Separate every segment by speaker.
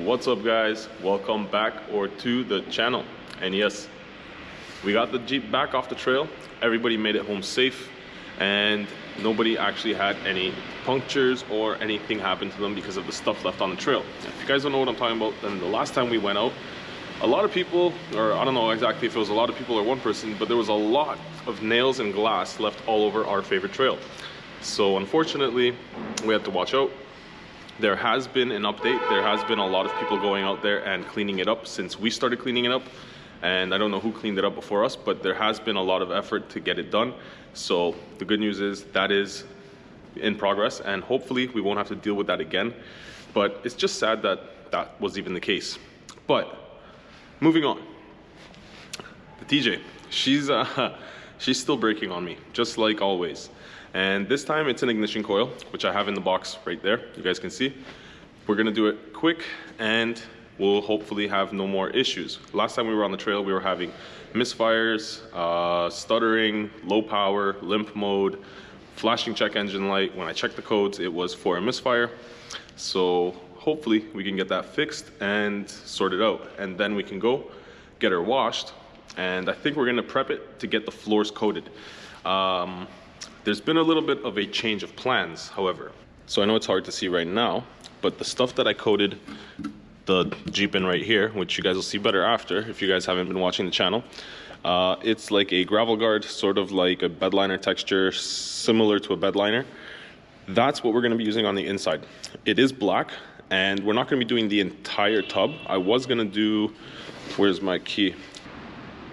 Speaker 1: What's up, guys? Welcome back to the channel. And yes, we got the Jeep back off the trail. Everybody made it home safe and nobody actually had any punctures or anything happen to them because of the stuff left on the trail. If you guys don't know what I'm talking about, then the last time we went out, a lot of people, or I don't know exactly if it was a lot of people or one person, but there was a lot of nails and glass left all over our favorite trail. So unfortunately, we had to watch out. There has been an update. There has been a lot of people going out there and cleaning it up since we started cleaning it up. And I don't know who cleaned it up before us, but there has been a lot of effort to get it done. So the good news is that is in progress, and hopefully we won't have to deal with that again. But it's just sad that that was even the case. But moving on, the TJ, she's still breaking on me, just like always. And this time it's an ignition coil, which I have in the box right there. You guys can see. We're gonna do it quick and we'll hopefully have no more issues. Last time we were on the trail, we were having misfires, stuttering, low power, limp mode, flashing check engine light. When I checked the codes, it was for a misfire. So hopefully we can get that fixed and sorted out. And then we can go get her washed. And I think we're gonna prep it to get the floors coated. There's been a little bit of a change of plans, however. So I know it's hard to see right now, but the stuff that I coated the Jeep in right here, which you guys will see better after if you guys haven't been watching the channel, it's like a gravel guard, sort of like a bedliner texture, similar to a bedliner. That's what we're gonna be using on the inside. It is black, and we're not gonna be doing the entire tub. I was gonna do, where's my key?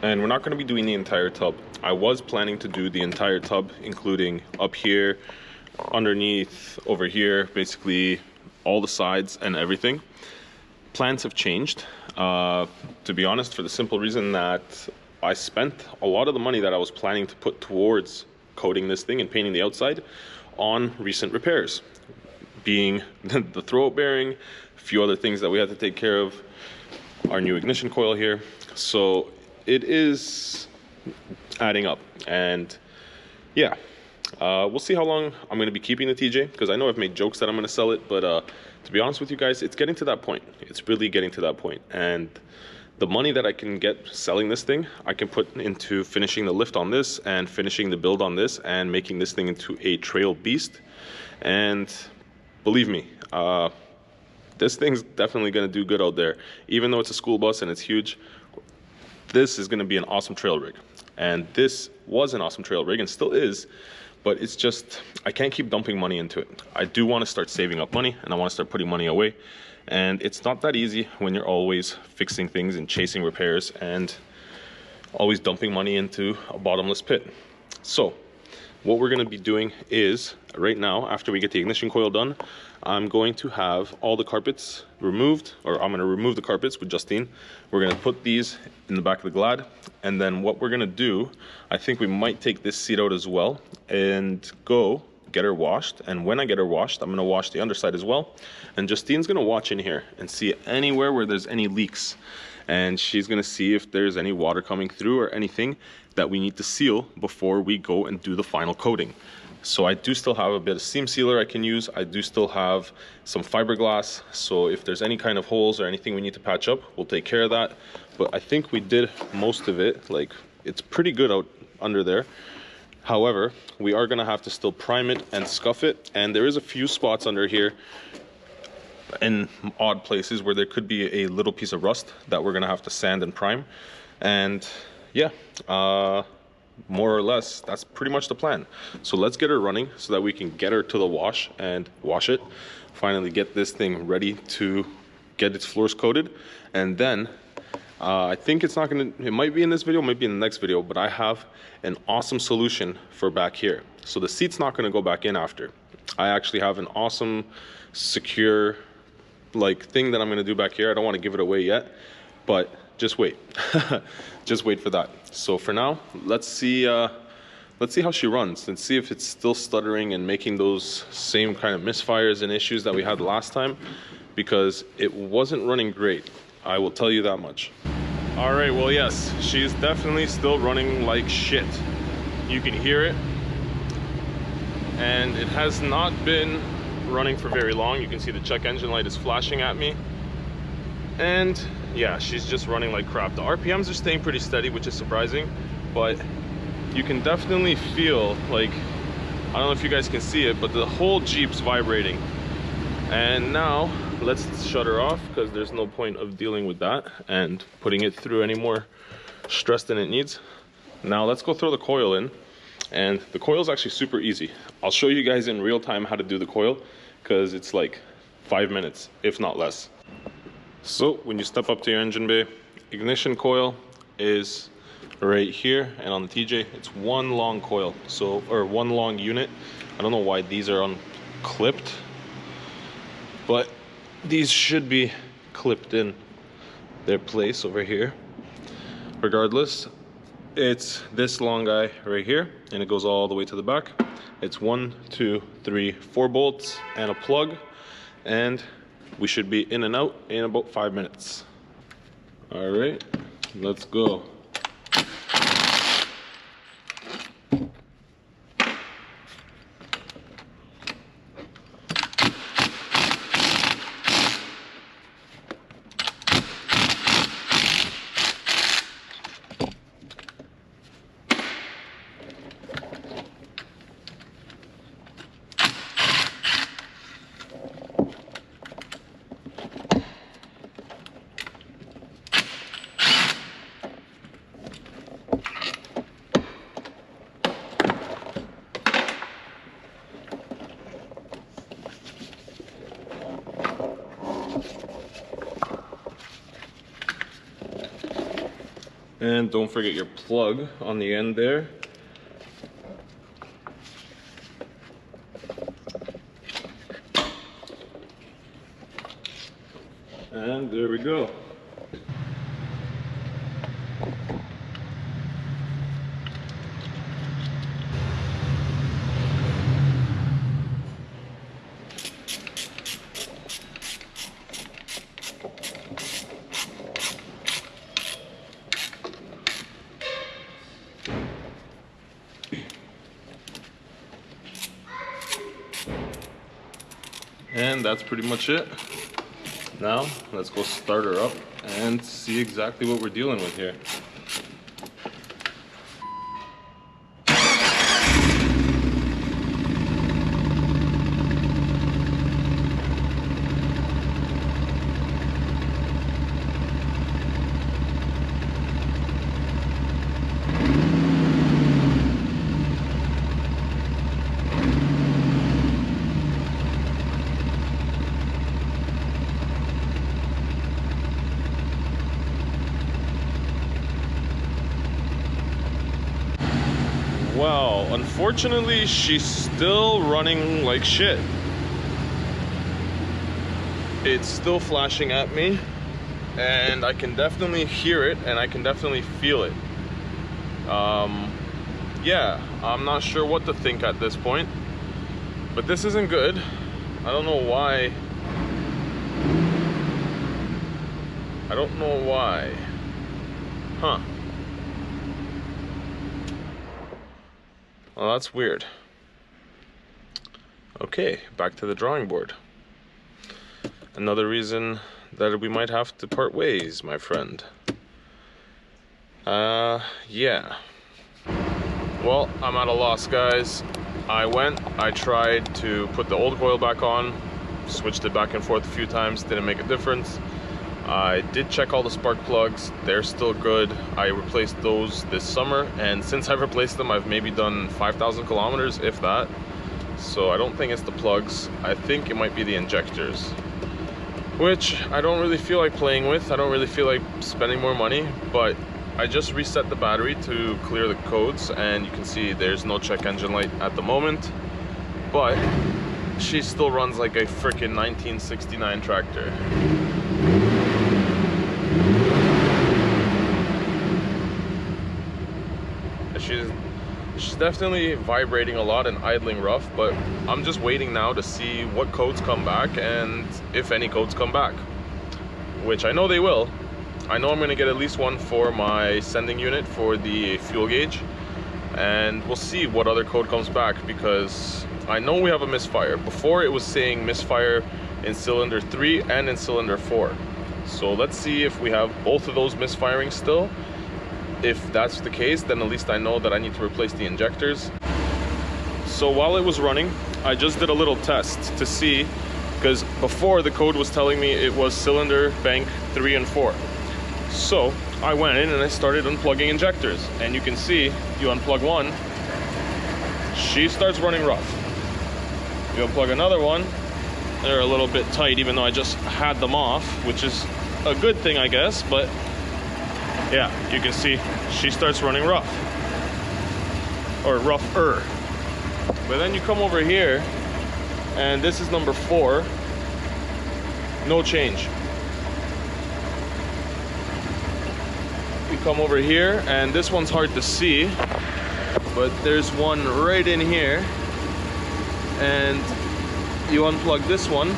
Speaker 1: And we're not gonna be doing the entire tub. I was planning to do the entire tub, including up here, underneath, over here, basically all the sides and everything. Plans have changed, to be honest, for the simple reason that I spent a lot of the money that I was planning to put towards coating this thing and painting the outside on recent repairs, being the throwout bearing, a few other things that we had to take care of, our new ignition coil here. So it is adding up, and yeah, we'll see how long I'm going to be keeping the TJ, because I know I've made jokes that I'm going to sell it, but to be honest with you guys, it's getting to that point. It's really getting to that point, and the money that I can get selling this thing, I can put into finishing the lift on this and finishing the build on this and making this thing into a trail beast. And believe me, this thing's definitely going to do good out there. Even though it's a school bus and it's huge, this is going to be an awesome trail rig. And this was an awesome trail rig and still is, but it's just, I can't keep dumping money into it. I do want to start saving up money, and I want to start putting money away. And it's not that easy when you're always fixing things and chasing repairs and always dumping money into a bottomless pit. So what we're going to be doing is, right now, after we get the ignition coil done, I'm going to have all the carpets removed, or I'm going to remove the carpets with Justine. We're going to put these in the back of the Glad, and then what we're going to do, I think we might take this seat out as well and go get her washed. And when I get her washed, I'm going to wash the underside as well. And Justine's going to watch in here and see anywhere where there's any leaks. And she's going to see if there's any water coming through or anything that we need to seal before we go and do the final coating. So I do still have a bit of seam sealer I can use. I do still have some fiberglass. So if there's any kind of holes or anything we need to patch up, we'll take care of that. But I think we did most of it. Like, it's pretty good out under there. However, we are gonna have to still prime it and scuff it. And there is a few spots under here in odd places where there could be a little piece of rust that we're gonna have to sand and prime. And yeah, more or less, that's pretty much the plan. So let's get her running so that we can get her to the wash and wash it. Finally get this thing ready to get its floors coated. And then I think it's not gonna, it might be in this video, might be in the next video, but I have an awesome solution for back here. So the seat's not gonna go back in after. I actually have an awesome, secure, like, thing that I'm gonna do back here. I don't wanna give it away yet, but just wait. Just wait for that. So for now, let's see how she runs and see if it's still stuttering and making those same kind of misfires and issues that we had last time, because it wasn't running great. I will tell you that much. All right, well, yes, she's definitely still running like shit. You can hear it. And it has not been running for very long. You can see the check engine light is flashing at me. And yeah, she's just running like crap. The RPMs are staying pretty steady, which is surprising, but you can definitely feel like, I don't know if you guys can see it, but the whole Jeep's vibrating. And now let's shut her off, because there's no point of dealing with that and putting it through any more stress than it needs. Now let's go throw the coil in. And the coil is actually super easy. I'll show you guys in real time how to do the coil, because it's like 5 minutes, if not less. So when you step up to your engine bay, ignition coil is right here, and on the TJ it's one long coil, or one long unit. I don't know why these are unclipped, but these should be clipped in their place over here. Regardless, it's this long guy right here, and it goes all the way to the back. It's 1, 2, 3, 4 bolts and a plug, and we should be in and out in about 5 minutes. All right, let's go. And don't forget your plug on the end there. And there we go. And that's pretty much it. Now let's go start her up and see exactly what we're dealing with here. Well, unfortunately, she's still running like shit. It's still flashing at me, and I can definitely hear it, and I can definitely feel it. Yeah, I'm not sure what to think at this point, but this isn't good. I don't know why. I don't know why. Huh. Well, that's weird. Okay, back to the drawing board. Another reason that we might have to part ways, my friend. Yeah. Well, I'm at a loss, guys. I tried to put the old coil back on, switched it back and forth a few times, didn't make a difference. I did check all the spark plugs, they're still good. I replaced those this summer, and since I've replaced them, I've maybe done 5,000 kilometers, if that. So I don't think it's the plugs. I think it might be the injectors, which I don't really feel like playing with. I don't really feel like spending more money, but I just reset the battery to clear the codes, and you can see there's no check engine light at the moment, but she still runs like a freaking 1969 tractor. She's definitely vibrating a lot and idling rough, but I'm just waiting now to see what codes come back and if any codes come back, which I know they will. I know I'm going to get at least one for my sending unit for the fuel gauge, and we'll see what other code comes back, because I know we have a misfire. Before it was saying misfire in cylinder 3 and in cylinder 4. So let's see if we have both of those misfiring still. If that's the case, then at least I know that I need to replace the injectors. So while it was running, I just did a little test to see, because before the code was telling me it was cylinder bank 3 and 4. So I went in and I started unplugging injectors, and you can see, you unplug one, she starts running rough. You unplug another one, they're a little bit tight, even though I just had them off, which is a good thing, I guess, but yeah, you can see she starts running rough, or rougher. But then you come over here, and this is number 4, no change. You come over here, and this one's hard to see, but there's one right in here, and you unplug this one,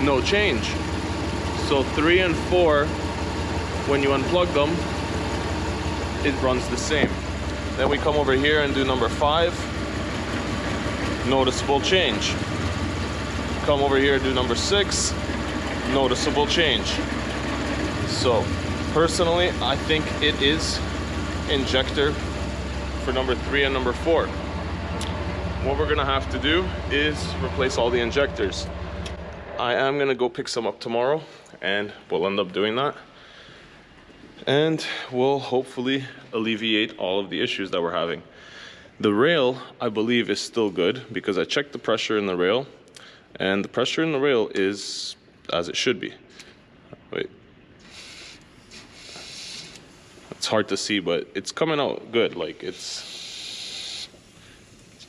Speaker 1: no change. So 3 and 4, when you unplug them, it runs the same. Then we come over here and do number 5, noticeable change. Come over here and do number 6, noticeable change. So personally, I think it is injector for number 3 and number 4. What we're gonna have to do is replace all the injectors. I am gonna go pick some up tomorrow, and we'll end up doing that. And we'll hopefully alleviate all of the issues that we're having. The rail, I believe, is still good, because I checked the pressure in the rail, and the pressure in the rail is as it should be. Wait. It's hard to see, but it's coming out good. Like, it's...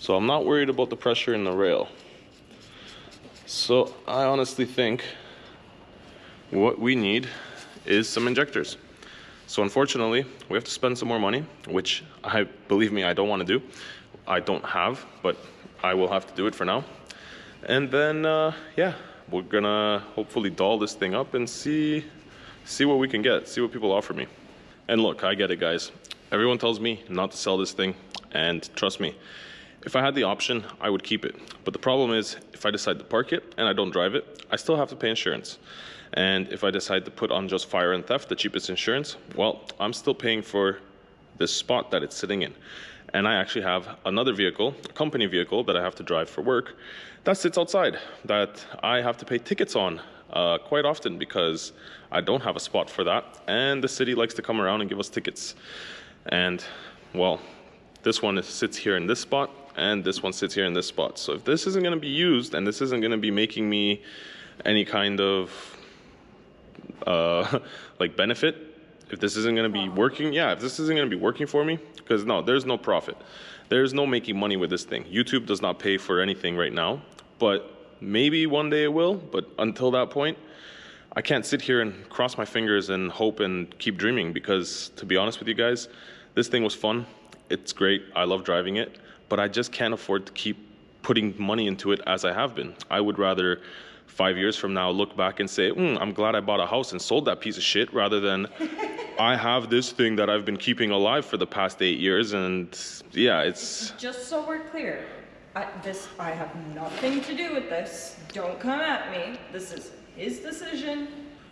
Speaker 1: So I'm not worried about the pressure in the rail. So I honestly think what we need is some injectors. So unfortunately, we have to spend some more money, which believe me, I don't want to do. I don't have, but I will have to do it for now. And then, yeah, we're gonna hopefully doll this thing up and see what we can get, see what people offer me. And look, I get it, guys. Everyone tells me not to sell this thing, and trust me, if I had the option, I would keep it. But the problem is, if I decide to park it and I don't drive it, I still have to pay insurance. And if I decide to put on just fire and theft, the cheapest insurance, well, I'm still paying for this spot that it's sitting in. And I actually have another vehicle, a company vehicle that I have to drive for work, that sits outside, that I have to pay tickets on quite often, because I don't have a spot for that. And the city likes to come around and give us tickets. And, well, this one sits here in this spot, and this one sits here in this spot. So if this isn't gonna be used, and this isn't gonna be making me any kind of like benefit, if this isn't going to be working, yeah, if this isn't going to be working for me, because no, there's no profit, there's no making money with this thing. YouTube does not pay for anything right now, but maybe one day it will. But until that point, I can't sit here and cross my fingers and hope and keep dreaming, because to be honest with you guys, this thing was fun, it's great, I love driving it, but I just can't afford to keep putting money into it as I have been. I would rather 5 years from now look back and say, I'm glad I bought a house and sold that piece of shit, rather than I have this thing that I've been keeping alive for the past 8 years. And yeah, it's...
Speaker 2: Just so we're clear, I have nothing to do with this. Don't come at me. This is his decision.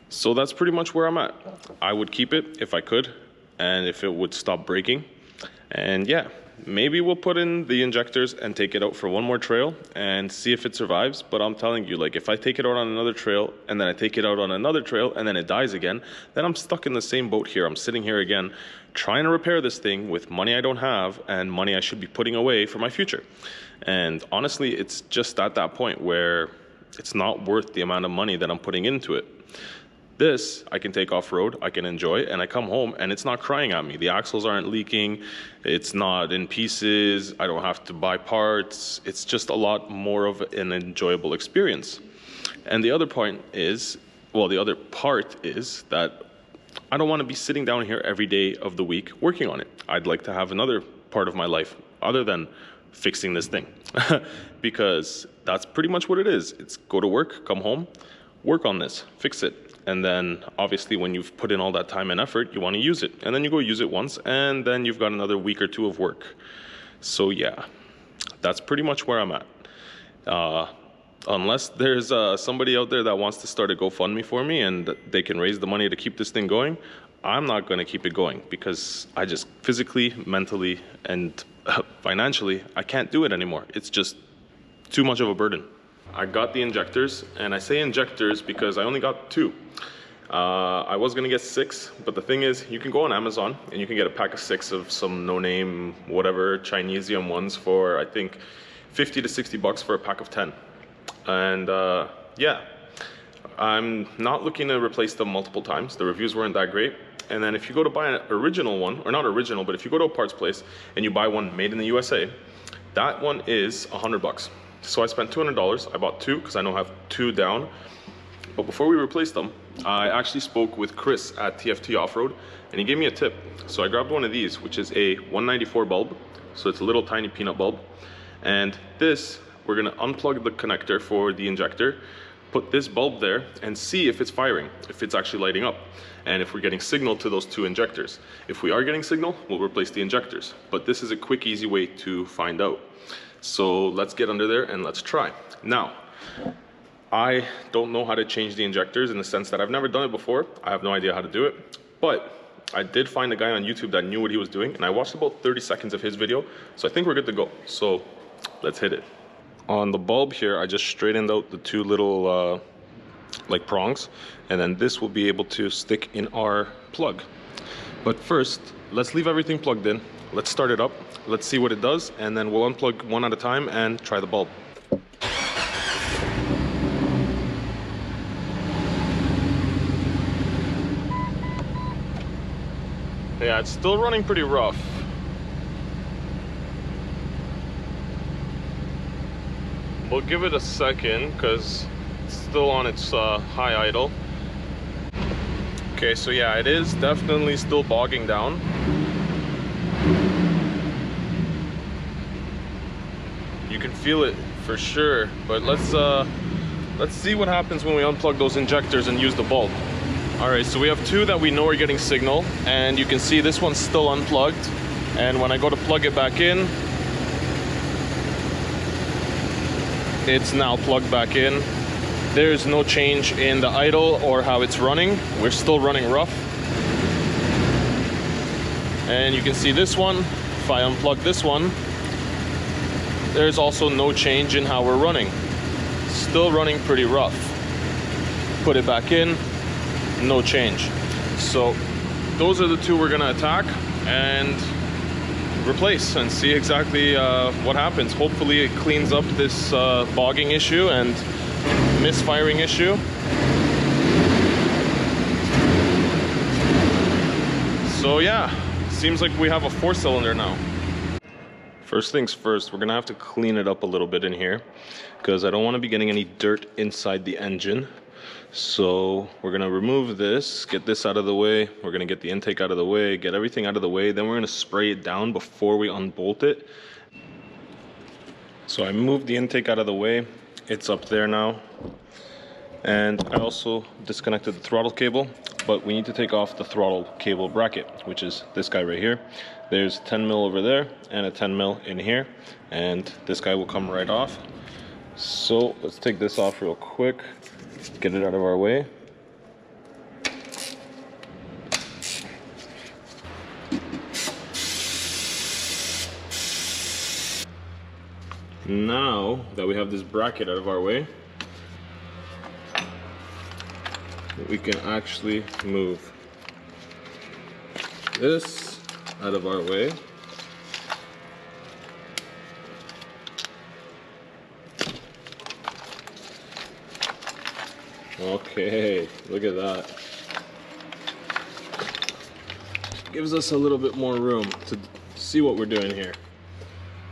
Speaker 1: So that's pretty much where I'm at. I would keep it if I could, and if it would stop breaking. And yeah, maybe we'll put in the injectors and take it out for one more trail and see if it survives. But I'm telling you, like, if I take it out on another trail and then I take it out on another trail and then it dies again, then I'm stuck in the same boat here. I'm sitting here again trying to repair this thing with money I don't have and money I should be putting away for my future. And honestly, it's just at that point where it's not worth the amount of money that I'm putting into it. This, I can take off-road, I can enjoy, and I come home and it's not crying at me. The axles aren't leaking, it's not in pieces, I don't have to buy parts. It's just a lot more of an enjoyable experience. And the other point is, well, the other part is that I don't want to be sitting down here every day of the week working on it. I'd like to have another part of my life other than fixing this thing. Because that's pretty much what it is. It's go to work, come home, work on this, fix it. And then obviously when you've put in all that time and effort, you want to use it. And then you go use it once, and then you've got another week or two of work. So yeah, that's pretty much where I'm at. unless there's somebody out there that wants to start a GoFundMe for me and they can raise the money to keep this thing going, I'm not going to keep it going because I just physically, mentally, and financially, I can't do it anymore. It's just too much of a burden. I got the injectors, and I say injectors because I only got 2. I was gonna get 6, but the thing is, you can go on Amazon and you can get a pack of 6 of some no-name, whatever, Chinesium ones for, I think, 50 to 60 bucks for a pack of 10. And yeah, I'm not looking to replace them multiple times. The reviews weren't that great. And then if you go to buy an original one, or not original, but if you go to a parts place and you buy one made in the USA, that one is 100 bucks. So I spent $200. I bought 2 because I know I have 2 down. But before we replaced them, I actually spoke with Chris at TFT Off-Road, and he gave me a tip. So I grabbed one of these, which is a 194 bulb. So it's a little tiny peanut bulb. And this, we're gonna unplug the connector for the injector, put this bulb there, and see if it's firing, if it's actually lighting up, and if we're getting signal to those 2 injectors. If we are getting signal, we'll replace the injectors. But this is a quick, easy way to find out. So let's get under there and let's try. Now, I don't know how to change the injectors in the sense that I've never done it before. I have no idea how to do it, but I did find a guy on YouTube that knew what he was doing, and I watched about 30 seconds of his video. So I think we're good to go. So let's hit it. On the bulb here, I just straightened out the 2 little like prongs, and then this will be able to stick in our plug. But first, let's leave everything plugged in. Let's start it up. Let's see what it does, and then we'll unplug one at a time and try the bulb. Yeah, it's still running pretty rough. We'll give it a second because it's still on its high idle. Okay, so yeah, it is definitely still bogging down. You can feel it for sure, but let's see what happens when we unplug those injectors and use the bulb. All right, so we have 2 that we know are getting signal, and you can see this one's still unplugged. And when I go to plug it back in, it's now plugged back in. There's no change in the idle or how it's running. We're still running rough. And you can see this one, if I unplug this one, there's also no change in how we're running. Still running pretty rough. Put it back in, no change. So those are the 2 we're gonna attack and replace and see exactly what happens. Hopefully it cleans up this bogging issue and misfiring issue. So yeah, seems like we have a 4-cylinder now. First things first, we're gonna have to clean it up a little bit in here because I don't want to be getting any dirt inside the engine. So we're gonna remove this, get this out of the way. We're gonna get the intake out of the way, get everything out of the way. Then we're gonna spray it down before we unbolt it. So I moved the intake out of the way. It's up there now. And I also disconnected the throttle cable, but we need to take off the throttle cable bracket, which is this guy right here. There's 10 mil over there and a 10 mil in here, and this guy will come right off. So let's take this off real quick, get it out of our way. Now that we have this bracket out of our way, we can actually move this out of our way. Okay, look at that. Gives us a little bit more room to see what we're doing here.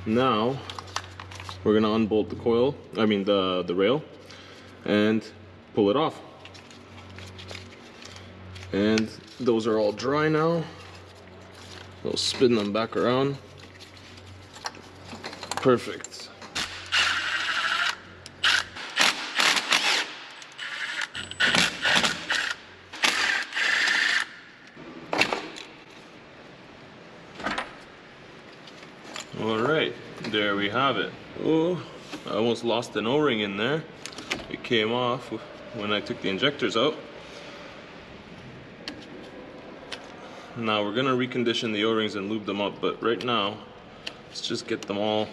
Speaker 1: Now we're gonna unbolt the coil, the rail, and pull it off. And those are all dry now. We'll spin them back around. Perfect. All right, there we have it. Oh, I almost lost an O-ring in there. came off when I took the injectors out. Now we're gonna recondition the O-rings and lube them up, but right now, let's just get them all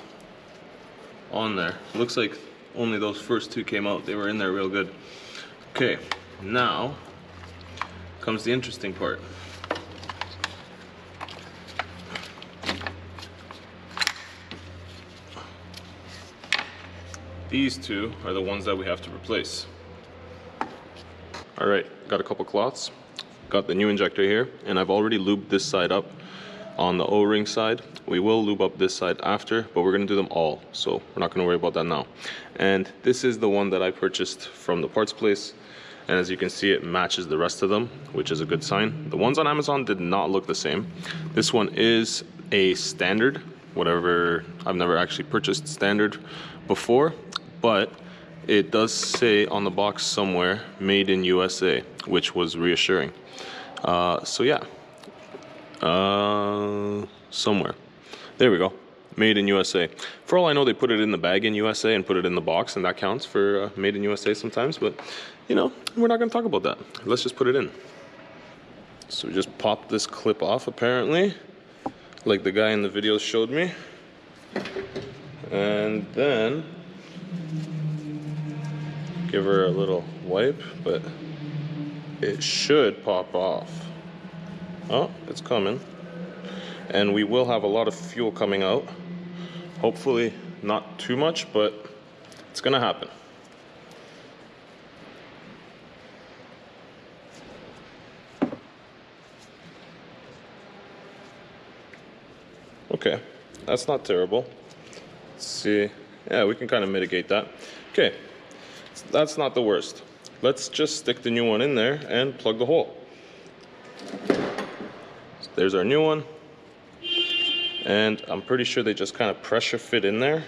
Speaker 1: on there. Looks like only those first two came out. They were in there real good. Okay, now comes the interesting part. These two are the ones that we have to replace. All right, got a couple cloths. Got the new injector here, and I've already lubed this side up on the O-ring side. We will lube up this side after, but we're gonna do them all, so we're not gonna worry about that now. And this is the one that I purchased from the parts place, and as you can see, it matches the rest of them, which is a good sign. The ones on Amazon did not look the same. This one is a standard, whatever. I've never actually purchased standard before, but it does say on the box somewhere, made in USA, which was reassuring. So yeah, somewhere. There we go, made in USA. For all I know, they put it in the bag in USA and put it in the box, and that counts for made in USA sometimes, but you know, we're not gonna talk about that. Let's just put it in. So we just pop this clip off, apparently, like the guy in the video showed me. And then give her a little wipe, but it should pop off. Oh, it's coming. And we will have a lot of fuel coming out. Hopefully not too much, but it's gonna happen. Okay, that's not terrible. Let's see. Yeah, we can kind of mitigate that. Okay, that's not the worst. Let's just stick the new one in there and plug the hole. So there's our new one. And I'm pretty sure they just kind of pressure fit in there.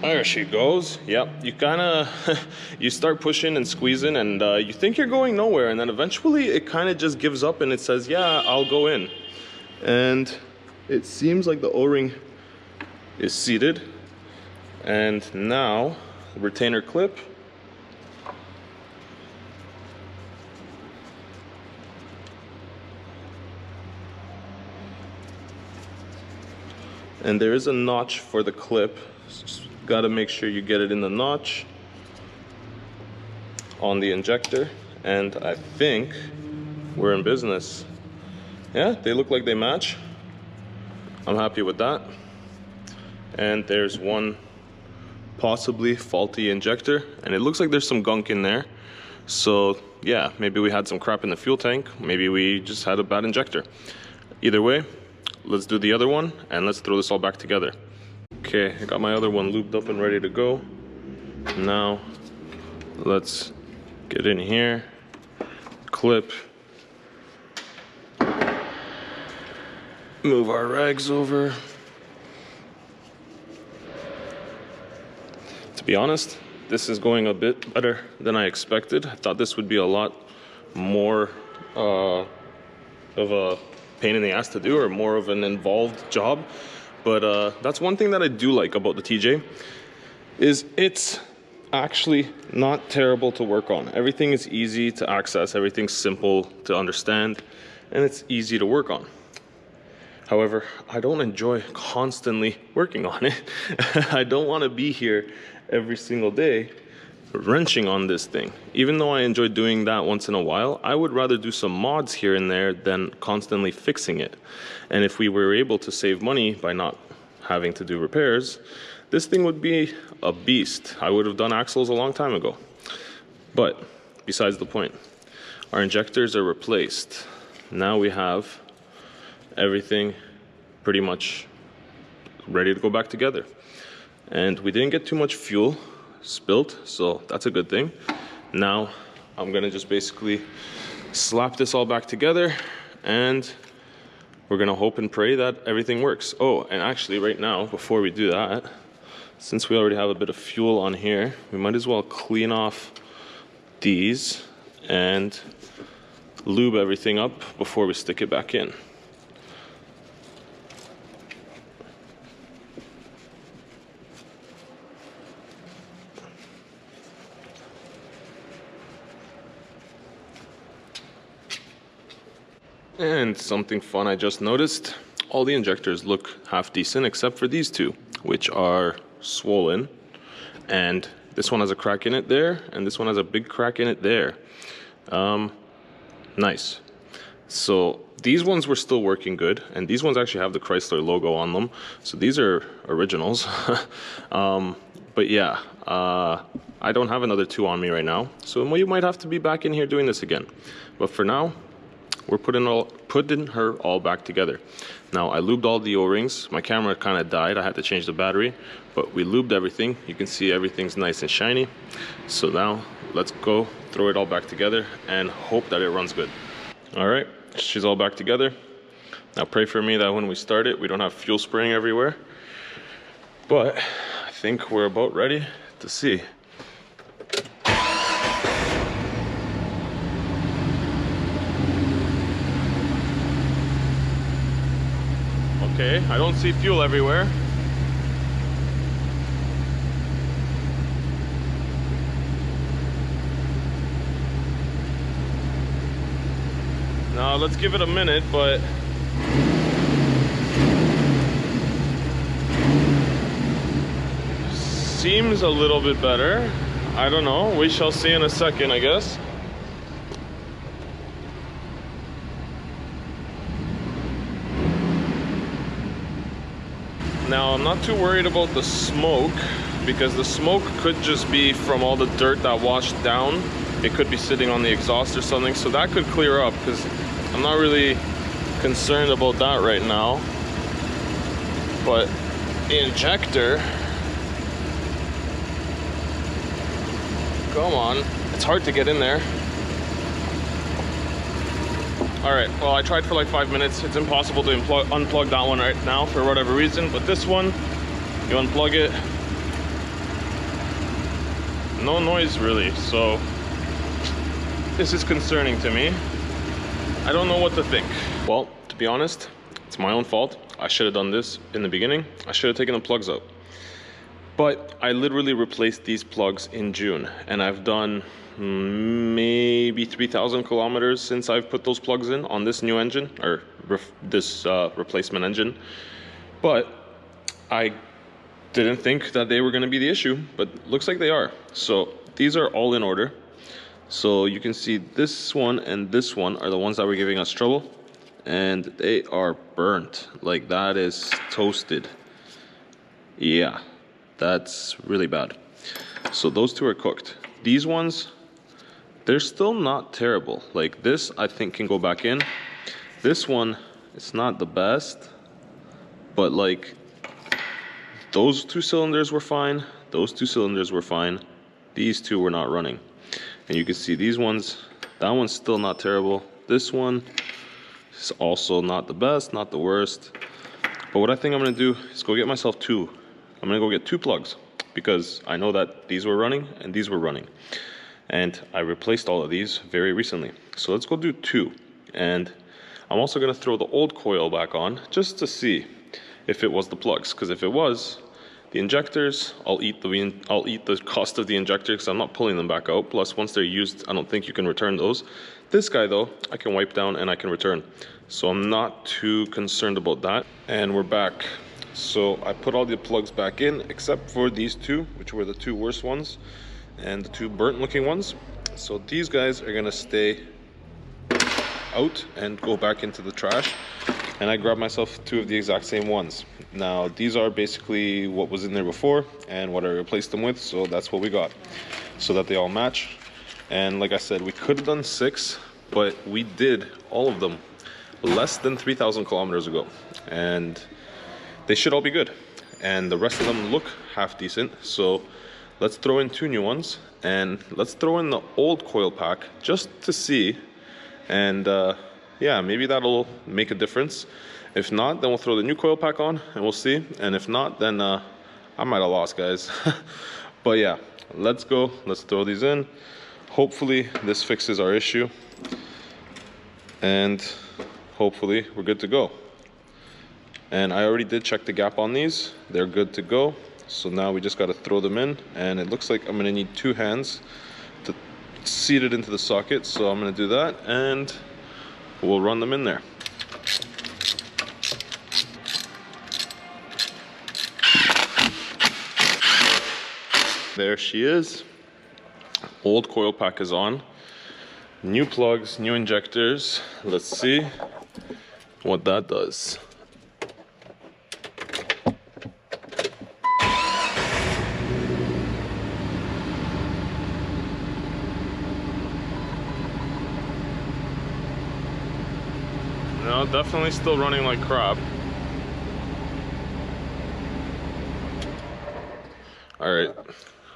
Speaker 1: There she goes. Yep, you kind of, you start pushing and squeezing, and you think you're going nowhere, and then eventually it kind of just gives up and it says, yeah, I'll go in. And it seems like the O-ring is seated. And now, the retainer clip. And there is a notch for the clip. Just gotta make sure you get it in the notch on the injector. And I think we're in business. Yeah, they look like they match. I'm happy with that. And there's one possibly faulty injector, and it looks like there's some gunk in there. So yeah, maybe we had some crap in the fuel tank, maybe we just had a bad injector. Either way, let's do the other one and let's throw this all back together. Okay, I got my other one lubed up and ready to go. Now let's get in here, clip, move our rags over. To be honest, this is going a bit better than I expected. I thought this would be a lot more of a pain in the ass to do, or more of an involved job. But that's one thing that I do like about the TJ, is it's actually not terrible to work on. Everything is easy to access, everything's simple to understand, and it's easy to work on. However, I don't enjoy constantly working on it. I don't want to be here every single day wrenching on this thing. Even though I enjoy doing that once in a while, I would rather do some mods here and there than constantly fixing it. And if we were able to save money by not having to do repairs, this thing would be a beast. I would have done axles a long time ago. But besides the point, our injectors are replaced. Now we have everything pretty much ready to go back together. And we didn't get too much fuel spilt, so that's a good thing. Now I'm gonna just basically slap this all back together, and we're gonna hope and pray that everything works. Oh, and actually right now, before we do that, since we already have a bit of fuel on here, we might as well clean off these and lube everything up before we stick it back in. And something fun I just noticed, all the injectors look half decent except for these two, which are swollen. And this one has a crack in it there, and this one has a big crack in it there. Nice. So these ones were still working good, and these ones actually have the Chrysler logo on them. So these are originals. But yeah, I don't have another two on me right now. So you might have to be back in here doing this again. But for now, we're putting her all back together. Now, I lubed all the O-rings. My camera kind of died. I had to change the battery, but we lubed everything. You can see everything's nice and shiny. So now, let's go throw it all back together and hope that it runs good. All right, she's all back together. Now, pray for me that when we start it, we don't have fuel spraying everywhere. But I think we're about ready to see. Okay, I don't see fuel everywhere. Now let's give it a minute, but seems a little bit better. I don't know, we shall see in a second, I guess. Now, I'm not too worried about the smoke, because the smoke could just be from all the dirt that washed down. It could be sitting on the exhaust or something, so that could clear up, because I'm not really concerned about that right now. But the injector, come on, it's hard to get in there. Alright, well, I tried for like 5 minutes. It's impossible to unplug that one right now for whatever reason, but this one, you unplug it, no noise really, so this is concerning to me. I don't know what to think. Well, to be honest, it's my own fault. I should have done this in the beginning. I should have taken the plugs out. But I literally replaced these plugs in June, and I've done maybe 3,000 kilometers since I've put those plugs in on this new engine, or this replacement engine. But I didn't think that they were going to be the issue, but looks like they are. So these are all in order. So you can see this one and this one are the ones that were giving us trouble, and they are burnt. Like, that is toasted. Yeah, that's really bad. So those two are cooked. These ones, they're still not terrible. Like, this I think can go back in. This one, it's not the best, but like, those two cylinders were fine. Those two cylinders were fine. These two were not running. And you can see these ones, that one's still not terrible. This one is also not the best, not the worst. But what I think I'm gonna do is go get myself two. I'm gonna go get two plugs, because I know that these were running and these were running. And I replaced all of these very recently. So let's go do two. And I'm also gonna throw the old coil back on just to see if it was the plugs. Because if it was, the injectors, I'll eat the cost of the injector, because I'm not pulling them back out. Plus, once they're used, I don't think you can return those. This guy though, I can wipe down and I can return. So I'm not too concerned about that. And we're back. So I put all the plugs back in, except for these two, which were the two worst ones, and the two burnt looking ones. So these guys are gonna stay out and go back into the trash. And I grabbed myself two of the exact same ones. Now, these are basically what was in there before and what I replaced them with, so that's what we got, so that they all match. And like I said, we could have done 6, but we did all of them less than 3,000 kilometers ago, and they should all be good. And the rest of them look half decent, so let's throw in 2 new ones, and let's throw in the old coil pack just to see. And yeah, maybe that'll make a difference. If not, then we'll throw the new coil pack on and we'll see. And if not, then I might have lost, guys. But yeah, let's go. Let's throw these in. Hopefully this fixes our issue. And hopefully we're good to go. And I already did check the gap on these. They're good to go. So now we just got to throw them in. And it looks like I'm going to need 2 hands to seat it into the socket. So I'm going to do that. And we'll run them in there. There she is. Old coil pack is on. New plugs, new injectors. Let's see what that does. No, definitely still running like crap. All right,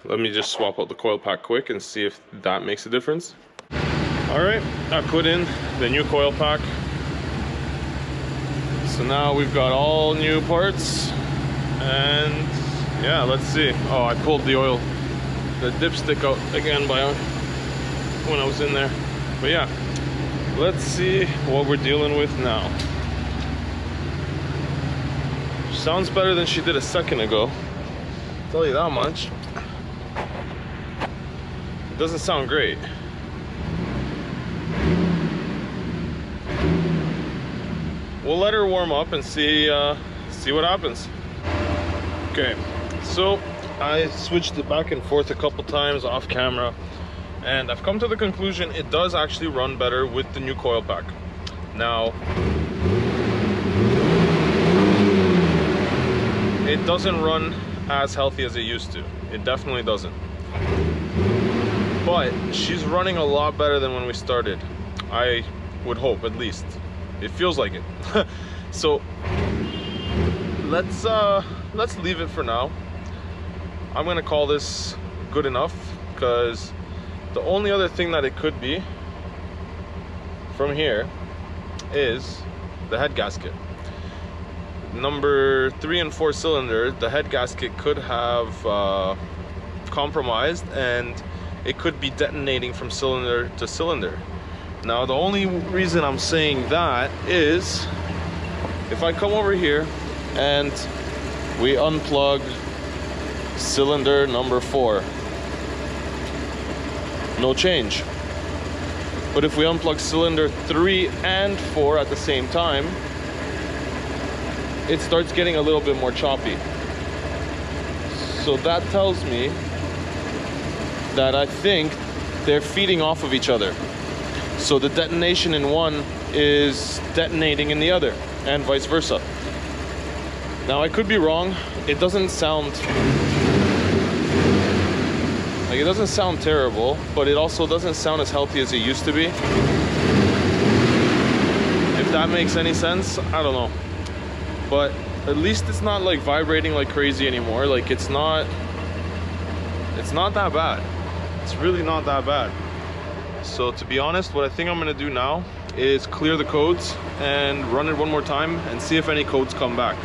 Speaker 1: let me just swap out the coil pack quick and see if that makes a difference. All right, I put in the new coil pack. So now we've got all new parts, and yeah, let's see. Oh, I pulled the oil, the dipstick out again when I was in there. But yeah, let's see what we're dealing with now. Sounds better than she did a second ago. I'll tell you that much. It doesn't sound great. We'll let her warm up and see what happens. Okay, so I switched it back and forth a couple times off camera, and I've come to the conclusion it does actually run better with the new coil pack. Now, it doesn't run as healthy as it used to. It definitely doesn't. But she's running a lot better than when we started. I would hope, at least. It feels like it. So let's leave it for now. I'm gonna call this good enough, because the only other thing that it could be from here is the head gasket. Number 3 and 4 cylinder, the head gasket could have compromised, and it could be detonating from cylinder to cylinder. Now, the only reason I'm saying that is if I come over here and we unplug cylinder number 4, no change. But if we unplug cylinder 3 and 4 at the same time, it starts getting a little bit more choppy. So that tells me that I think they're feeding off of each other. So the detonation in one is detonating in the other, and vice versa. Now, I could be wrong. It doesn't sound terrible, but it also doesn't sound as healthy as it used to be. If that makes any sense, I don't know. But at least it's not like vibrating like crazy anymore. Like, it's not that bad. It's really not that bad. So to be honest, what I think I'm gonna do now is clear the codes and run it one more time and see if any codes come back.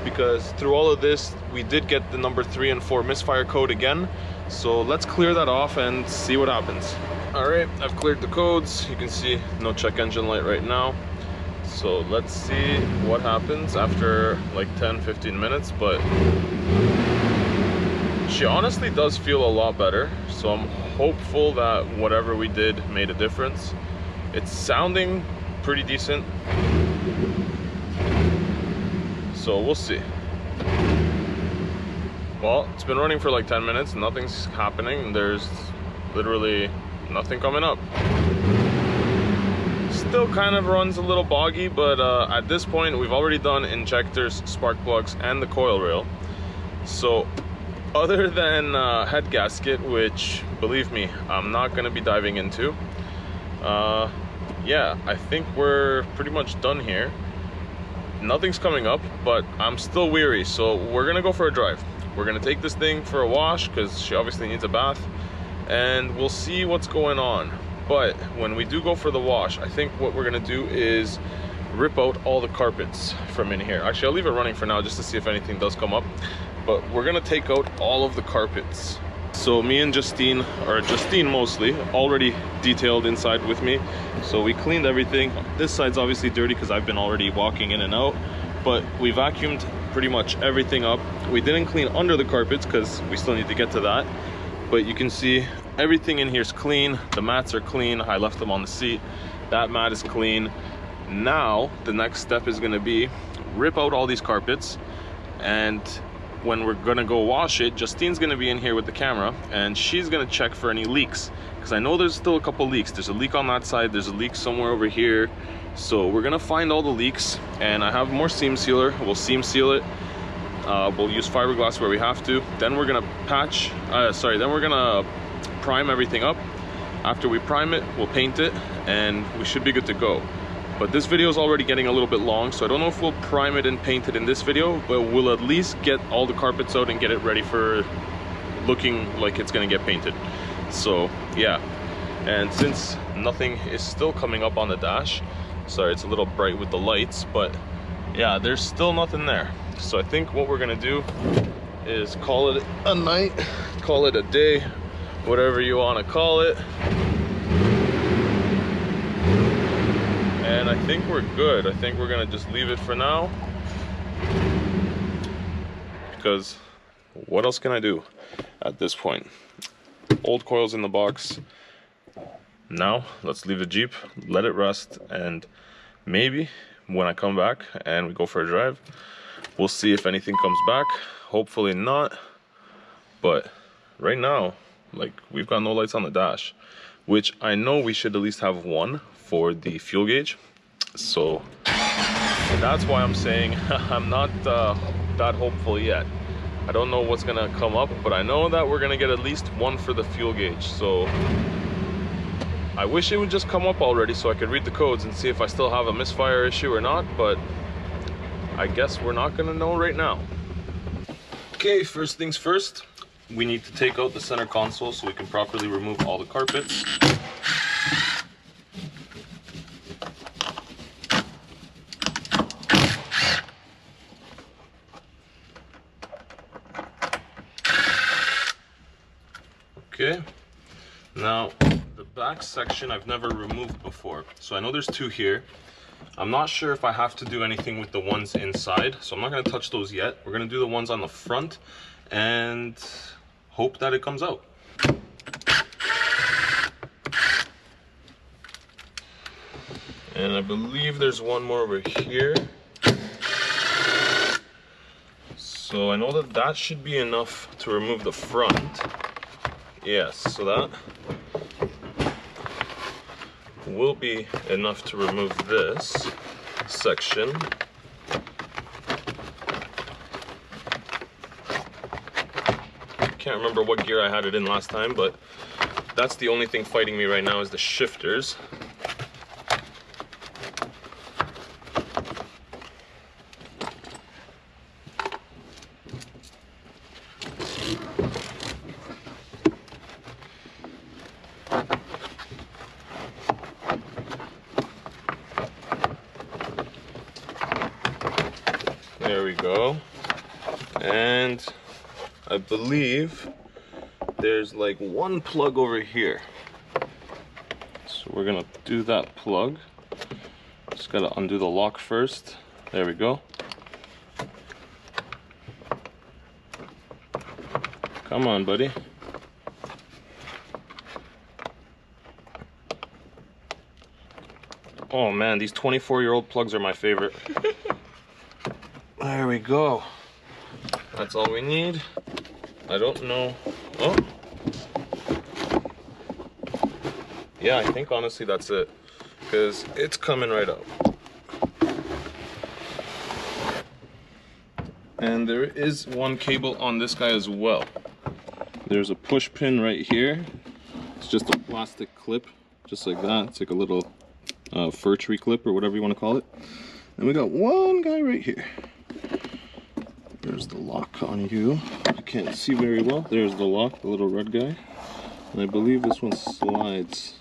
Speaker 1: Because through all of this, we did get the number 3 and 4 misfire code again. So let's clear that off and see what happens. All right, I've cleared the codes. You can see no check engine light right now. So let's see what happens after like 10-15 minutes. But she honestly does feel a lot better. So I'm hopeful that whatever we did made a difference. It's sounding pretty decent. So we'll see. Well, it's been running for like 10 minutes, nothing's happening. There's literally nothing coming up. Still kind of runs a little boggy, but at this point we've already done injectors, spark plugs, and the coil rail. So other than head gasket, which believe me, I'm not gonna be diving into, yeah, I think we're pretty much done here. Nothing's coming up, but I'm still weary, so we're gonna go for a drive. We're gonna take this thing for a wash because she obviously needs a bath, and we'll see what's going on. But when we do go for the wash, I think what we're gonna do is rip out all the carpets from in here. Actually, I'll leave it running for now just to see if anything does come up. But we're gonna take out all of the carpets. So me and Justine, or Justine mostly, already detailed inside with me. So we cleaned everything. This side's obviously dirty because I've been already walking in and out, but we vacuumed pretty much everything up. We didn't clean under the carpets because we still need to get to that. But you can see everything in here is clean. The mats are clean. I left them on the seat. That mat is clean. Now the next step is going to be rip out all these carpets, and when we're gonna go wash it, Justine's gonna be in here with the camera and she's gonna check for any leaks, because I know there's still a couple leaks. There's a leak on that side, there's a leak somewhere over here, so we're gonna find all the leaks. And I have more seam sealer. We'll seam seal it. We'll use fiberglass where we have to. Then we're gonna then we're gonna prime everything up. After we prime it, we'll paint it and we should be good to go. But this video is already getting a little bit long, so I don't know if we'll prime it and paint it in this video, but we'll at least get all the carpets out and get it ready for looking like it's gonna get painted. So yeah, and since nothing is still coming up on the dash, sorry it's a little bright with the lights, but yeah, there's still nothing there. So I think what we're gonna do is call it a night, call it a day, whatever you want to call it. And I think we're good. I think we're gonna just leave it for now, because what else can I do at this point? Old coils in the box. Now let's leave the Jeep, let it rest, and maybe when I come back and we go for a drive, we'll see if anything comes back. Hopefully not, but right now, like, we've got no lights on the dash, which I know we should at least have one for the fuel gauge. So that's why I'm saying I'm not that hopeful yet. I don't know what's gonna come up, but I know that we're gonna get at least one for the fuel gauge. So I wish it would just come up already so I could read the codes and see if I still have a misfire issue or not, but I guess we're not gonna know right now. Okay, first things first, we need to take out the center console so we can properly remove all the carpets. Okay, now the back section I've never removed before, so I know there's two here. I'm not sure if I have to do anything with the ones inside, so I'm not going to touch those yet. We're going to do the ones on the front and hope that it comes out. And I believe there's one more over here. So I know that that should be enough to remove the front. Yes, so that will be enough to remove this section. Can't remember what gear I had it in last time, but that's the only thing fighting me right now is the shifters. There we go. And I believe there's like one plug over here. So we're gonna do that plug. Just gotta undo the lock first. There we go. Come on, buddy. Oh man, these 24-year-old plugs are my favorite. There we go. That's all we need. I don't know. Oh. Yeah, I think honestly that's it, because it's coming right up. And there is one cable on this guy as well. There's a push pin right here. It's just a plastic clip, just like that. It's like a little fir tree clip or whatever you want to call it. And we got one guy right here. There's the lock on you. I can't see very well. There's the lock, the little red guy. And I believe this one slides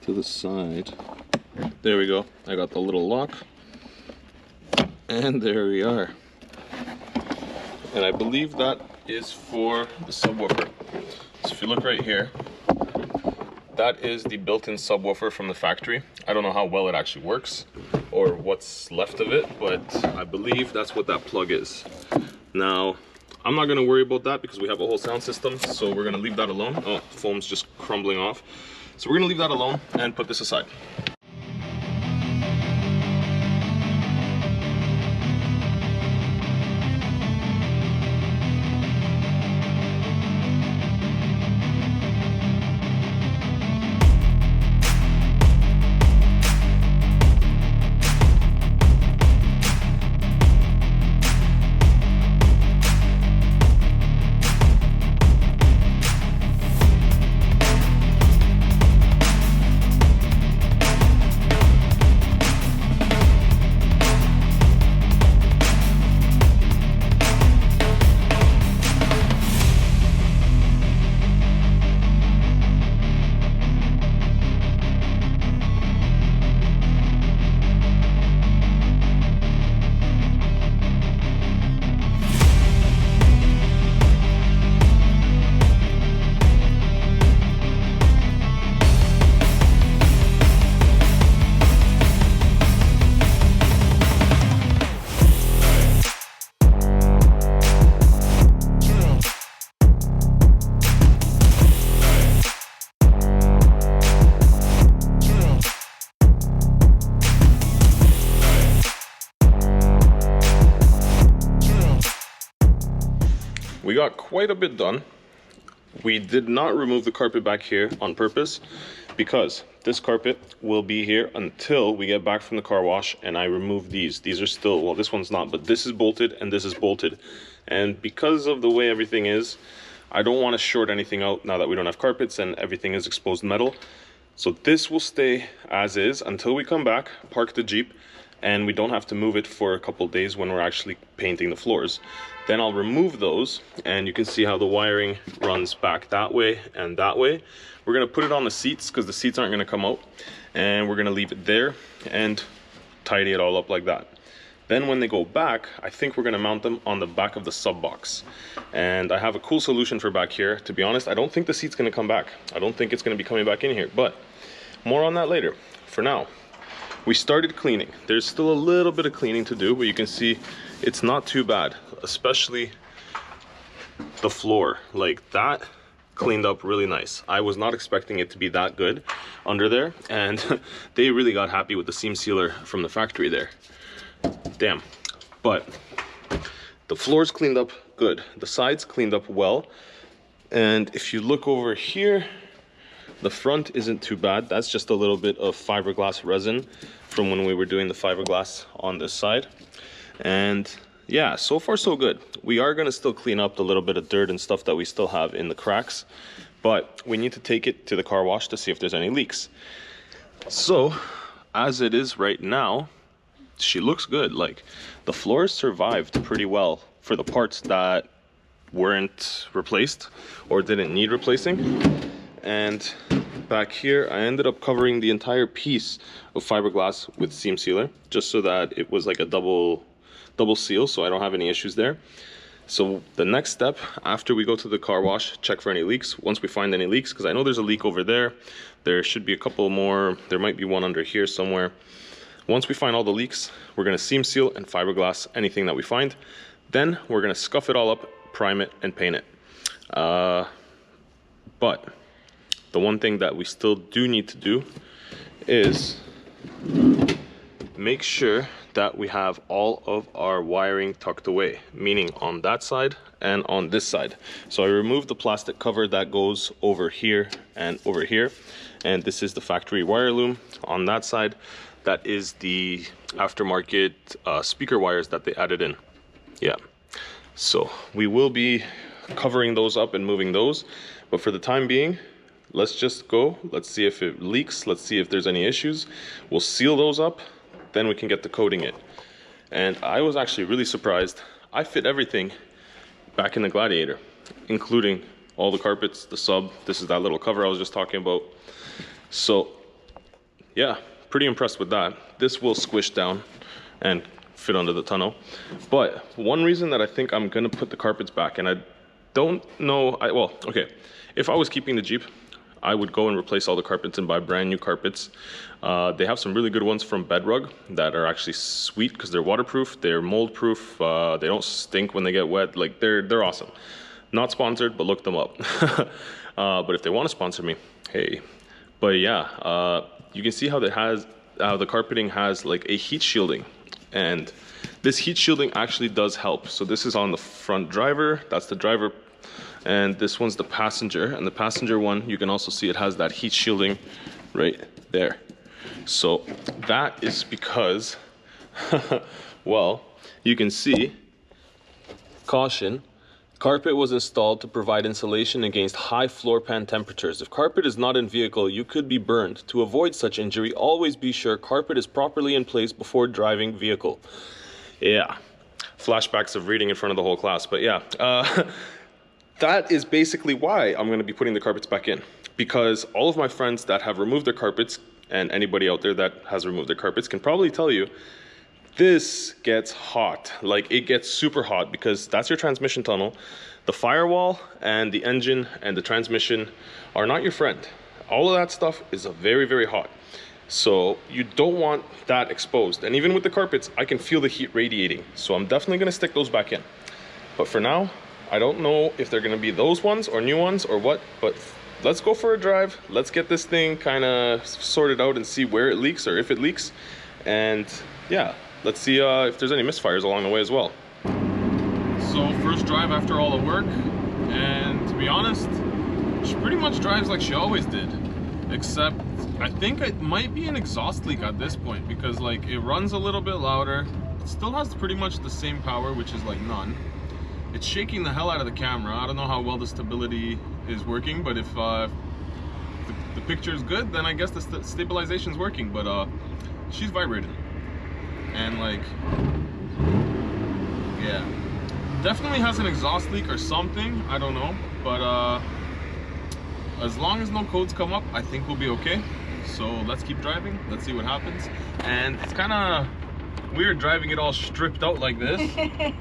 Speaker 1: to the side. There we go. I got the little lock. And there we are. And I believe that is for the subwoofer. So if you look right here, that is the built-in subwoofer from the factory. I don't know how well it actually works or what's left of it, but I believe that's what that plug is. Now, I'm not gonna worry about that because we have a whole sound system, so we're gonna leave that alone. Oh, the foam's just crumbling off. So we're gonna leave that alone and put this aside. we got quite a bit done. We did not remove the carpet back here on purpose because this carpet will be here until we get back from the car wash and I remove these. These are still, well, this one's not, but this is bolted and this is bolted. And because of the way everything is, I don't want to short anything out now that we don't have carpets and everything is exposed metal. So this will stay as is until we come back, park the Jeep, and we don't have to move it for a couple days when we're actually painting the floors. Then I'll remove those and you can see how the wiring runs back that way and that way. We're gonna put it on the seats because the seats aren't gonna come out, and we're gonna leave it there and tidy it all up like that. Then when they go back, I think we're gonna mount them on the back of the sub box. And I have a cool solution for back here. To be honest, I don't think the seat's gonna come back. I don't think it's gonna be coming back in here, but more on that later. For now, we started cleaning. There's still a little bit of cleaning to do, but you can see it's not too bad, especially the floor. Like, that cleaned up really nice. I was not expecting it to be that good under there, and they really got happy with the seam sealer from the factory there. Damn. But the floors cleaned up good. The sides cleaned up well. And if you look over here, the front isn't too bad. That's just a little bit of fiberglass resin from when we were doing the fiberglass on this side. And yeah, so far so good. We are gonna still clean up the little bit of dirt and stuff that we still have in the cracks, but we need to take it to the car wash to see if there's any leaks. So as it is right now, she looks good. Like, the floors survived pretty well for the parts that weren't replaced or didn't need replacing. And back here, I ended up covering the entire piece of fiberglass with seam sealer, just so that it was like a double seal, so I don't have any issues there. So the next step, after we go to the car wash, check for any leaks. Once we find any leaks, because I know there's a leak over there, there should be a couple more, there might be one under here somewhere. Once we find all the leaks, we're gonna seam seal and fiberglass anything that we find. Then we're gonna scuff it all up, prime it, and paint it. But the one thing that we still do need to do is make sure that we have all of our wiring tucked away, meaning on that side and on this side. So I removed the plastic cover that goes over here and over here, and this is the factory wire loom. On that side, that is the aftermarket speaker wires that they added in. Yeah, so we will be covering those up and moving those, but for the time being, let's just go. Let's see if it leaks. Let's see if there's any issues. We'll seal those up, then we can get to coating it. And I was actually really surprised. I fit everything back in the Gladiator, including all the carpets, the sub. This is that little cover I was just talking about. So yeah, pretty impressed with that. This will squish down and fit under the tunnel. But one reason that I think I'm gonna put the carpets back, and I don't know, well, okay, if I was keeping the Jeep, I would go and replace all the carpets and buy brand new carpets. They have some really good ones from Bedrug that are actually sweet because they're waterproof, they're mold proof, they don't stink when they get wet. Like, they're awesome. Not sponsored, but look them up. But if they want to sponsor me, hey. But yeah, you can see how the carpeting has like a heat shielding, and this heat shielding actually does help. So this is on the front driver, that's the driver, and this one's the passenger. And the passenger one, you can also see it has that heat shielding right there. So that is because, well, you can see, caution, carpet was installed to provide insulation against high floor pan temperatures. If carpet is not in vehicle, you could be burned. To avoid such injury, always be sure carpet is properly in place before driving vehicle. Yeah, flashbacks of reading in front of the whole class, but yeah. That is basically why I'm going to be putting the carpets back in, because all of my friends that have removed their carpets, and anybody out there that has removed their carpets can probably tell you, this gets hot. Like, it gets super hot because that's your transmission tunnel. The firewall and the engine and the transmission are not your friend. All of that stuff is very, very hot. So you don't want that exposed. And even with the carpets, I can feel the heat radiating. So I'm definitely going to stick those back in. But for now, I don't know if they're going to be those ones or new ones or what, but let's go for a drive. Let's get this thing kind of sorted out and see where it leaks or if it leaks. And yeah, let's see if there's any misfires along the way as well. So for first drive after all the work, and to be honest, she pretty much drives like she always did, except I think it might be an exhaust leak at this point, because like it runs a little bit louder. It still has pretty much the same power, which is like none. It's shaking the hell out of the camera. I don't know how well the stability is working, but if the picture is good, then I guess the stabilization is working. But she's vibrating, and like, yeah, definitely has an exhaust leak or something. I don't know, but as long as no codes come up, I think we'll be okay. So let's keep driving. Let's see what happens. And it's kind of weird driving it all stripped out like this.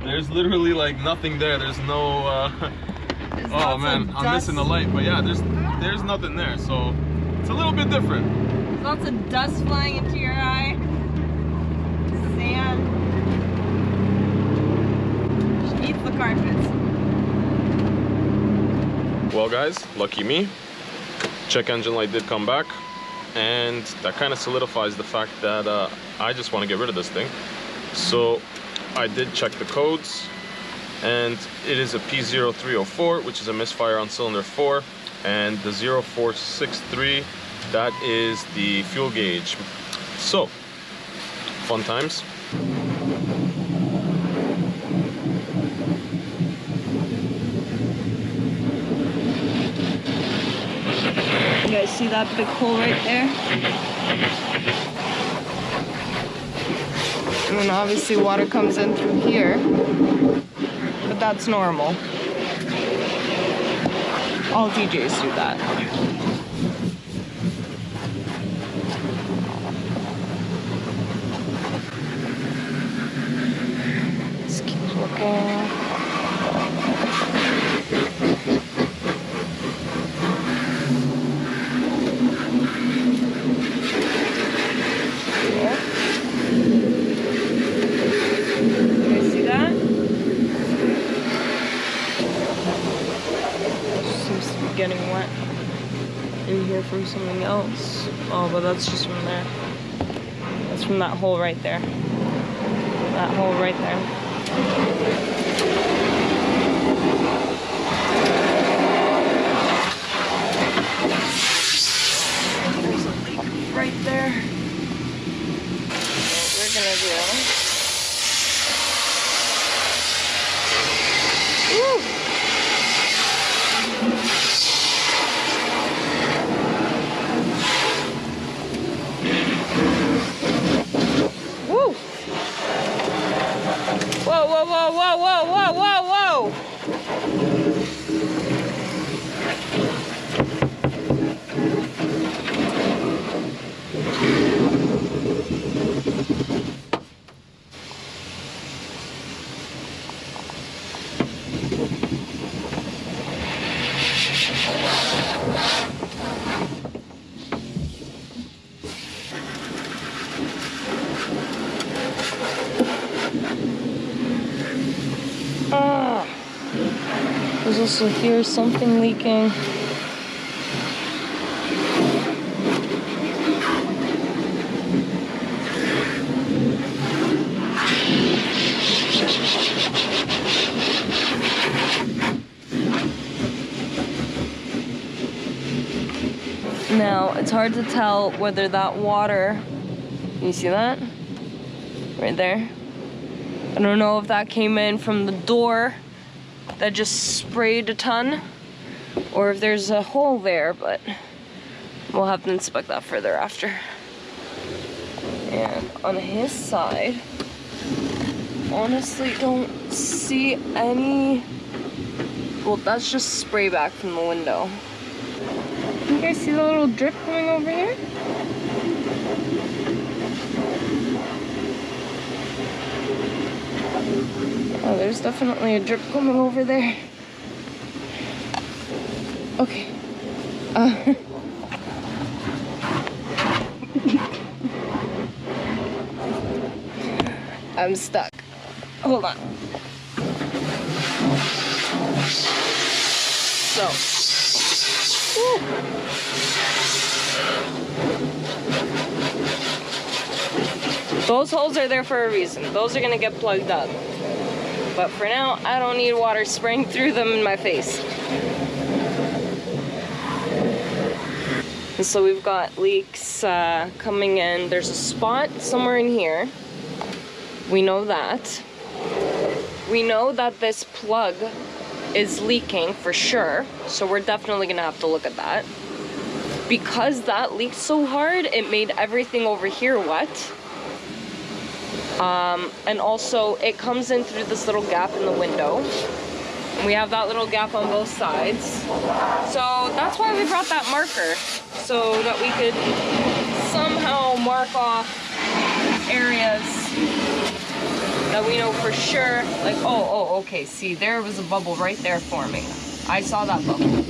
Speaker 1: There's literally like nothing there. There's no oh man, I'm missing the light, but yeah, there's nothing there, so it's a little bit different.
Speaker 2: There's lots of dust flying into your eye. Sand. She eats the carpets.
Speaker 1: Well guys, lucky me, check engine light did come back, and that kind of solidifies the fact that I just want to get rid of this thing. So I did check the codes, and it is a P0304, which is a misfire on cylinder 4, and the 0463, that is the fuel gauge. So fun times.
Speaker 2: You guys see that big hole right there? And then obviously water comes in through here, but that's normal. All DJs do that. Let's keep looking. Getting wet in here from something else. Oh, but that's just from there. That's from that hole right there. That hole right there. There's a leak right there. So what we're gonna do. Woo! Whoa, whoa, whoa, whoa, whoa, whoa, whoa, whoa! There's also here something leaking. Now, it's hard to tell whether that water, you see that? Right there? I don't know if that came in from the door that just sprayed a ton, or if there's a hole there, but we'll have to inspect that further after. And on his side, honestly don't see any, well, that's just spray back from the window. You guys see the little drip coming over here? Oh, there's definitely a drip coming over there. Okay. I'm stuck. Hold on. So. Woo. Those holes are there for a reason. Those are gonna get plugged up. But for now, I don't need water spraying through them in my face. And so we've got leaks coming in. There's a spot somewhere in here. We know that. We know that this plug is leaking for sure. So we're definitely gonna have to look at that. Because that leaked so hard, it made everything over here wet. And also it comes in through this little gap in the window. And we have that little gap on both sides. So that's why we brought that marker, so that we could somehow mark off areas that we know for sure. Like, oh, okay, see, there was a bubble right there forming. I saw that bubble.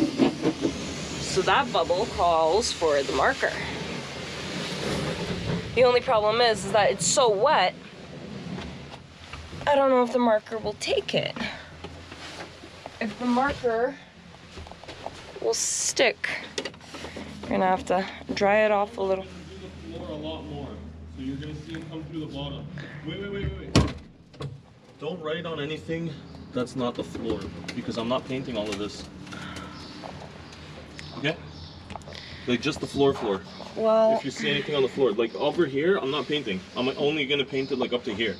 Speaker 2: So that bubble calls for the marker. The only problem is that it's so wet, I don't know if the marker will take it. If the marker will stick, we're gonna have to dry it off a little.
Speaker 1: The floor a lot more, so you're gonna see it come through the bottom. Wait. Don't write on anything that's not the floor, because I'm not painting all of this. Okay? Like just the floor.
Speaker 2: Well,
Speaker 1: if you see anything on the floor, like over here, I'm not painting. I'm only gonna paint it like up to here.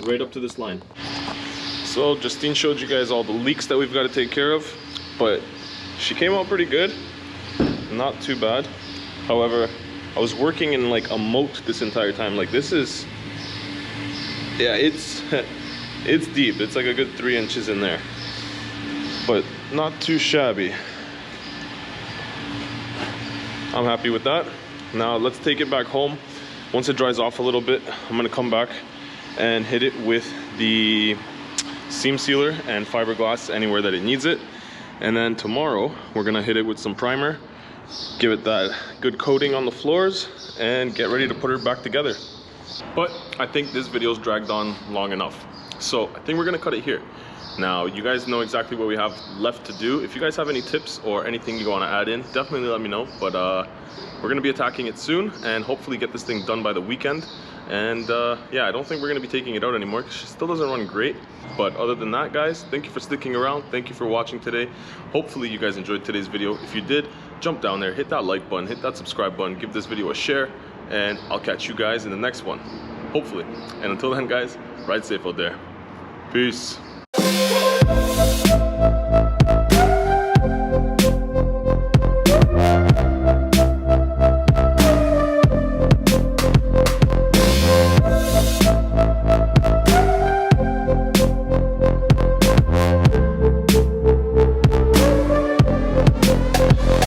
Speaker 1: Right up to this line. So Justine showed you guys all the leaks that we've got to take care of, but she came out pretty good. Not too bad. However, I was working in like a moat this entire time. Like this is, yeah, it's it's deep. It's like a good 3 inches in there, but not too shabby. I'm happy with that. Now let's take it back home. Once it dries off a little bit, I'm gonna come back and hit it with the seam sealer and fiberglass anywhere that it needs it. And then tomorrow we're gonna hit it with some primer, give it that good coating on the floors, and get ready to put her back together. But I think this video's dragged on long enough, so I think we're gonna cut it here. Now you guys know exactly what we have left to do. If you guys have any tips or anything you want to add in, definitely let me know. But we're gonna be attacking it soon and hopefully get this thing done by the weekend. And yeah, I don't think we're gonna be taking it out anymore because she still doesn't run great. But other than that, guys, thank you for sticking around. Thank you for watching today. Hopefully you guys enjoyed today's video. If you did, jump down there, hit that like button, hit that subscribe button, give this video a share, and I'll catch you guys in the next one, hopefully. And until then, guys, ride safe out there. Peace.